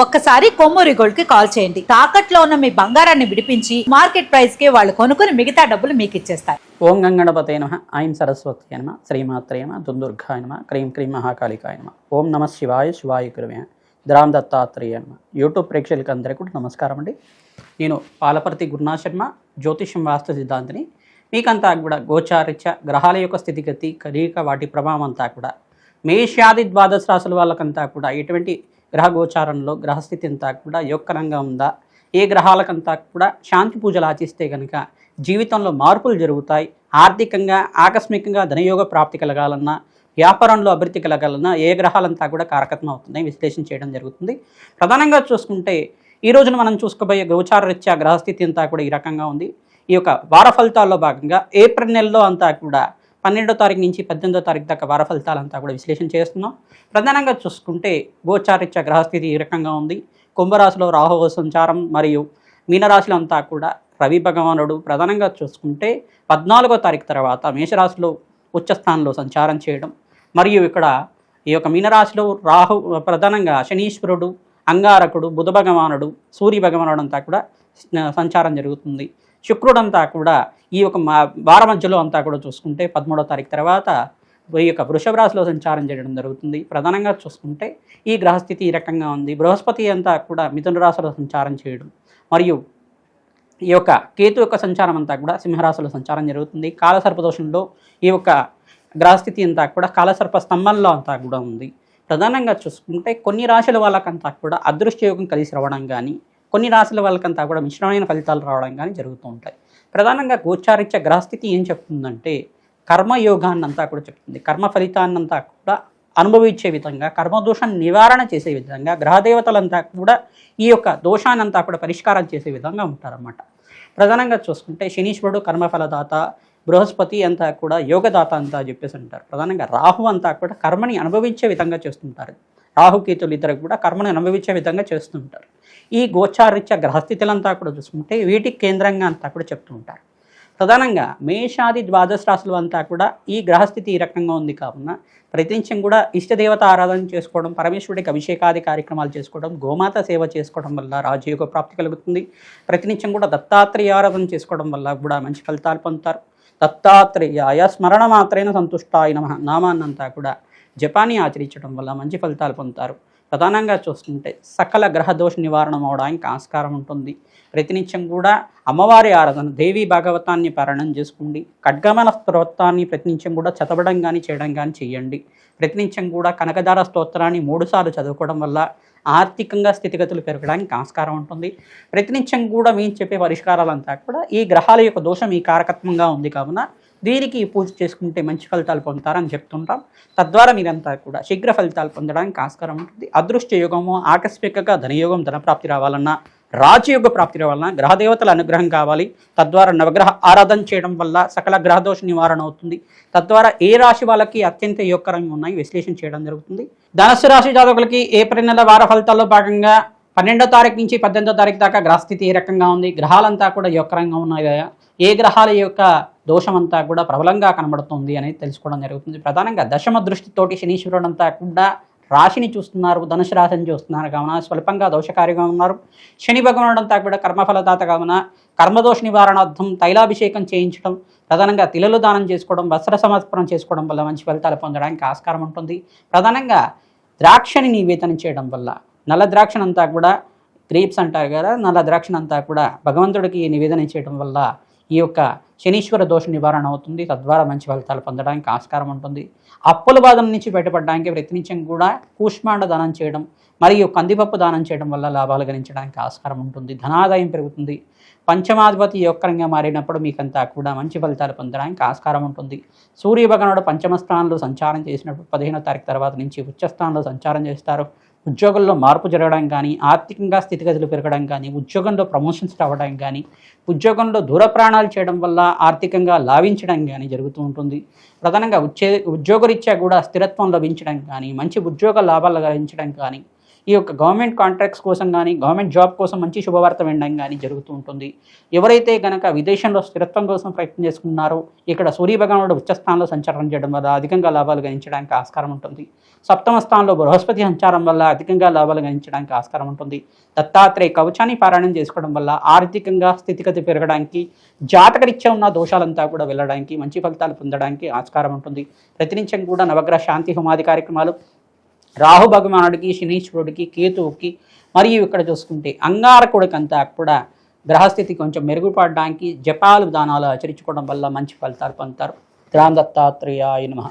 ఒక్కసారి కొమ్మూరి గోల్డ్ కి కాల్ చేయండి. తాకట్లో ఉన్న మీ బంగారాన్ని విడిపించి మార్కెట్ ప్రైస్ కి వాళ్ళు కొనుక్కుని మిగతా డబ్బులు మీకు ఇచ్చేస్తారు. ఓం గంగణపతే నమః, ఐం సరస్వతి నమః, శ్రీమాత్రే నమః, దుందుర్గాయ నమః, క్రీం క్రీం మహాకాళికాయ నమః. ఓం నమః శివాయ, శివాయ గురువే ద్రాం దత్తాత్రేయ నమః. యూట్యూబ్ ప్రేక్షకులకు అందరికీ కూడా నమస్కారం అండి. నేను పాలపర్తి గురునాథ్ శర్మ, జ్యోతిష్యం వాస్తు సిద్ధాంతిని. మీకంతా కూడా గోచారిత్య గ్రహాల యొక్క స్థితిగతి కలీక వాటి ప్రభావం అంతా కూడా మేషాది ద్వాదశ రాశుల వాళ్ళకంతా కూడా ఎటువంటి గ్రహ గోచారంలో గ్రహస్థితి అంతా కూడా యోగకరంగా ఉందా, ఏ గ్రహాలకంతా కూడా శాంతి పూజలు ఆచిస్తే కనుక జీవితంలో మార్పులు జరుగుతాయి, ఆర్థికంగా ఆకస్మికంగా ధనయోగ ప్రాప్తి కలగాలన్నా, వ్యాపారంలో అభివృద్ధి కలగాలన్నా ఏ గ్రహాలంతా కూడా కారకత్వం అవుతున్నాయి విశ్లేషణ చేయడం జరుగుతుంది. ప్రధానంగా చూసుకుంటే ఈ రోజున మనం చూసుకోబోయే గోచార రీత్యా గ్రహస్థితి అంతా కూడా ఈ రకంగా ఉంది. ఈ యొక్క వార ఫలితాల్లో భాగంగా ఏప్రిల్ నెలలో అంతా కూడా 12వ తారీఖు నుంచి 18వ తారీఖు దాకా వార ఫలితాలంతా కూడా విశ్లేషణ చేస్తున్నాం. ప్రధానంగా చూసుకుంటే గోచారిత్య గ్రహస్థితి ఈ రకంగా ఉంది. కుంభరాశిలో రాహువు సంచారం మరియు మీనరాశిలో అంతా కూడా రవి భగవానుడు ప్రధానంగా చూసుకుంటే 14వ తారీఖు తర్వాత మేషరాశిలో ఉచ్చస్థానంలో సంచారం చేయడం, మరియు ఇక్కడ ఈ యొక్క మీనరాశిలో రాహు ప్రధానంగా శనీశ్వరుడు, అంగారకుడు, బుధ భగవానుడు, సూర్య భగవానుడు అంతా కూడా సంచారం జరుగుతుంది. శుక్రుడంతా కూడా ఈ యొక్క వార మధ్యలో అంతా కూడా చూసుకుంటే 13వ తారీఖు తర్వాత ఈ యొక్క వృషభ రాశిలో సంచారం చేయడం జరుగుతుంది. ప్రధానంగా చూసుకుంటే ఈ గ్రహస్థితి ఈ రకంగా ఉంది. బృహస్పతి అంతా కూడా మిథున రాశిలో సంచారం చేయడం, మరియు ఈ యొక్క కేతు యొక్క సంచారం అంతా కూడా సింహరాశిలో సంచారం జరుగుతుంది. కాలసర్పదోషంలో ఈ యొక్క గ్రహస్థితి అంతా కూడా కాలసర్ప స్తంభంలో అంతా కూడా ఉంది. ప్రధానంగా చూసుకుంటే కొన్ని రాశుల వాళ్ళకంతా కూడా అదృష్టయోగం కలిసి రావడం కానీ, కొన్ని రాశుల వాళ్ళకంతా కూడా మిశ్రమైన ఫలితాలు రావడం కానీ జరుగుతూ ఉంటాయి. ప్రధానంగా గోచారిత్య గ్రహస్థితి ఏం చెప్తుందంటే కర్మయోగాన్ని అంతా కూడా చెప్తుంది. కర్మ ఫలితాన్నంతా కూడా అనుభవించే విధంగా, కర్మదోషాన్ని నివారణ చేసే విధంగా గ్రహదేవతలంతా కూడా ఈ యొక్క దోషాన్నంతా కూడా పరిష్కారం చేసే విధంగా ఉంటారన్నమాట. ప్రధానంగా చూసుకుంటే శనీశ్వరుడు కర్మఫలదాత, బృహస్పతి అంతా కూడా యోగదాత అంతా చెప్పేసి అంటారు. ప్రధానంగా రాహు అంతా కూడా కర్మని అనుభవించే విధంగా చేస్తుంటారు. రాహుకేతులు ఇద్దరు కూడా కర్మను అనుభవించే విధంగా చేస్తుంటారు. ఈ గోచారిత్య గ్రహస్థితులంతా కూడా చూసుకుంటే వీటికి కేంద్రంగా అంతా కూడా చెప్తూ ఉంటారు. ప్రధానంగా మేషాది ద్వాదశ రాశులు అంతా కూడా ఈ గ్రహస్థితి ఈ రకంగా ఉంది కావున ప్రతినిత్యం కూడా ఇష్టదేవత ఆరాధన చేసుకోవడం, పరమేశ్వరుడికి అభిషేకాది కార్యక్రమాలు చేసుకోవడం, గోమాత సేవ చేసుకోవడం వల్ల రాజయోగ ప్రాప్తి కలుగుతుంది. ప్రతినిత్యం కూడా దత్తాత్రేయ ఆరాధన చేసుకోవడం వల్ల కూడా మంచి ఫలితాలు పొందుతారు. దత్తాత్రేయాయ స్మరణ మాత్రైన సంతుష్టాయ నమః నామాన్నంతా కూడా జపాన్ని ఆచరించడం వల్ల మంచి ఫలితాలు పొందుతారు. ప్రధానంగా చూస్తుంటే సకల గ్రహ దోష నివారణ అవడానికి ఆస్కారం ఉంటుంది. ప్రతినిత్యం కూడా అమ్మవారి ఆరాధన, దేవీ భాగవతాన్ని పారాయణం చేసుకోండి. ఖడ్గమన స్తోత్రాన్ని ప్రతినిత్యం కూడా చదవడం కానీ చేయడం కానీ చేయండి. ప్రతినిత్యం కూడా కనకదార స్తోత్రాన్ని 3 సార్లు చదువుకోవడం వల్ల ఆర్థికంగా స్థితిగతులు పెరగడానికి ఆస్కారం ఉంటుంది. ప్రతినిత్యం కూడా మేము చెప్పే పరిష్కారాలంతా కూడా ఈ గ్రహాల యొక్క దోషం ఈ కారకత్వంగా ఉంది కావున దీనికి పూజ చేసుకుంటే మంచి ఫలితాలు పొందుతారని చెప్తుంటాం. తద్వారా మీరంతా కూడా శీఘ్ర ఫలితాలు పొందడానికి ఆస్కారం ఉంటుంది. అదృష్ట యోగము, ఆకస్మికంగా ధనయోగం, ధనప్రాప్తి రావాలన్నా, రాజయోగ ప్రాప్తి రావాలన్నా గ్రహదేవతల అనుగ్రహం కావాలి. తద్వారా నవగ్రహ ఆరాధన చేయడం వల్ల సకల గ్రహదోష నివారణ అవుతుంది. తద్వారా ఏ రాశి వాళ్ళకి అత్యంత యోగకరంగా ఉన్నాయి విశ్లేషణ చేయడం జరుగుతుంది. ధనుస్సు రాశి జాతకులకి ఏప్రిల్ నెల వార ఫలితాల్లో భాగంగా 12వ తారీఖు నుంచి 18వ తారీఖు దాకా గ్రహస్థితి ఏ రకంగా ఉంది, గ్రహాలంతా కూడా యోగకరంగా ఉన్నాయా, ఏ గ్రహాల యొక్క దోషమంతా కూడా ప్రబలంగా కనబడుతుంది అనేది తెలుసుకోవడం జరుగుతుంది. ప్రధానంగా దశమ దృష్టితోటి శనీశ్వరుడు అంతా కూడా రాశిని చూస్తున్నారు, ధనుసు రాశిని చూస్తున్నారు కావున స్వల్పంగా దోషకారిగా ఉన్నారు. శని భగవానుడు అంతా కూడా కర్మఫలదాత కావున కర్మదోష నివారణార్థం తైలాభిషేకం చేయించడం, ప్రధానంగా తిలలు దానం చేసుకోవడం, వస్త్ర సమర్పణం చేసుకోవడం వల్ల మంచి ఫలితాలు పొందడానికి ఆస్కారం ఉంటుంది. ప్రధానంగా ద్రాక్షని నివేదన చేయడం వల్ల, నల్ల ద్రాక్షనంతా కూడా గ్రేప్స్ అంటారు కదా, నల్ల ద్రాక్షనంతా కూడా భగవంతుడికి నివేదన చేయడం వల్ల ఈ యొక్క శనీశ్వర దోష నివారణ అవుతుంది. తద్వారా మంచి ఫలితాలు పొందడానికి ఆస్కారం ఉంటుంది. అప్పుల బాధ నుంచి బయటపడడానికి ప్రతినిత్యం కూడా కూష్మాండ దానం చేయడం మరియు కందిపప్పు దానం చేయడం వల్ల లాభాలు గణించడానికి ఆస్కారం ఉంటుంది. ధనాదాయం పెరుగుతుంది. పంచమాధిపతి యోగకరంగా మారినప్పుడు మీకంతా కూడా మంచి ఫలితాలు పొందడానికి ఆస్కారం ఉంటుంది. సూర్య భగవానుడు పంచమ స్థానంలో సంచారం చేసినప్పుడు 15వ తారీఖు తర్వాత నుంచి ఉచ్చస్థానంలో సంచారం చేస్తారు. ఉద్యోగంలో మార్పు జరగడం కానీ, ఆర్థికంగా స్థితిగతులు పెరగడం కానీ, ఉద్యోగంలో ప్రమోషన్స్ రావడం కానీ, ఉద్యోగంలో దూర ప్రయాణాలు చేయడం వల్ల ఆర్థికంగా లాభించడం కానీ జరుగుతూ ఉంటుంది. ప్రధానంగా ఉద్యోగరీత్యా కూడా స్థిరత్వం లభించడం కానీ, మంచి ఉద్యోగ లాభాలు లభించడం కానీ, ఈ యొక్క గవర్నమెంట్ కాంట్రాక్ట్స్ కోసం కానీ గవర్నమెంట్ జాబ్ కోసం మంచి శుభవార్త వినడం కానీ జరుగుతూ ఉంటుంది. ఎవరైతే కనుక విదేశంలో స్థిరత్వం కోసం ప్రయత్నం చేసుకున్నారో ఇక్కడ సూర్యభగవానుడు ఉచ్చస్థానంలో సంచారం చేయడం వల్ల అధికంగా లాభాలు గణించడానికి ఆస్కారం ఉంటుంది. సప్తమ స్థానంలో బృహస్పతి సంచారం వల్ల అధికంగా లాభాలు గణించడానికి ఆస్కారం ఉంటుంది. దత్తాత్రేయ కవచాన్ని పారాయణం చేసుకోవడం వల్ల ఆర్థికంగా స్థితిగతి పెరగడానికి, జాతకరీత్యా ఉన్న దోషాలంతా కూడా వెళ్ళడానికి, మంచి ఫలితాలు పొందడానికి ఆస్కారం ఉంటుంది. ప్రతినిత్యం కూడా నవగ్రహ శాంతి హోమాది కార్యక్రమాలు, రాహు భగవానుడికి, శనీశ్వరుడికి, కేతువుకి, మరియు ఇక్కడ చూసుకుంటే అంగారకుడికంతా కూడా గ్రహస్థితి కొంచెం మెరుగుపడడానికి జపాలు దానాలు ఆచరించుకోవడం వల్ల మంచి ఫలితాలు పొందుతారు. రామ్ దత్తాత్రేయాయ నమః.